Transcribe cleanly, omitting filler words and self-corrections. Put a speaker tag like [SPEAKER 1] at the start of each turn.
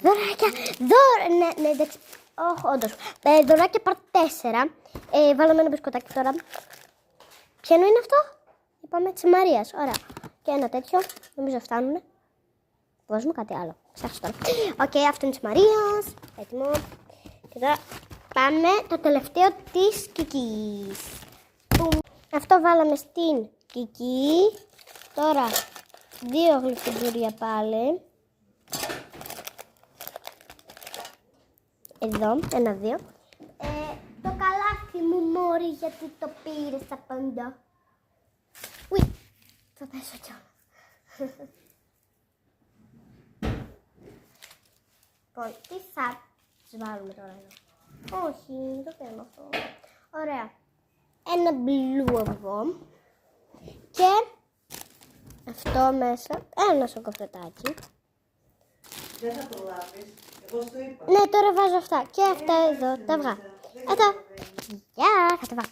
[SPEAKER 1] Δωράκια. Ναι, ναι, εντάξει. Όχι, όντως. Δωράκια part 4. Βάλαμε ένα μπισκοτάκι τώρα. Ποιο είναι αυτό? Είπαμε της Μαρίας. Ωραία. Και ένα τέτοιο. Νομίζω φτάνουνε. Βάζουμε κάτι άλλο. Ξέχασα τώρα. Οκ, αυτό είναι της Μαρίας. Έτοιμο. Και τώρα πάμε το τελευταίο της Κικής. Αυτό βάλαμε στην Κική. Τώρα 2 γλυκυμπουρία πάλι. Εδώ, 1-2. Το καλάθι μου μόρι, γιατί το πήρες από εδώ. Ουι, θα πέσω κιόλας. Λοιπόν, τι θα τις βάλουμε τώρα εδώ? Όχι, το θέλω αυτό. Ωραία. Ένα μπλου εδώ. Και αυτό μέσα. Ένα σοκοφρετάκι.
[SPEAKER 2] Δεν θα το λάβεις. Εγώ σου είπα.
[SPEAKER 1] Ναι, τώρα βάζω αυτά. Και αυτά εδώ, τα αυγά. Εδώ. Γεια, θα τα βάλω.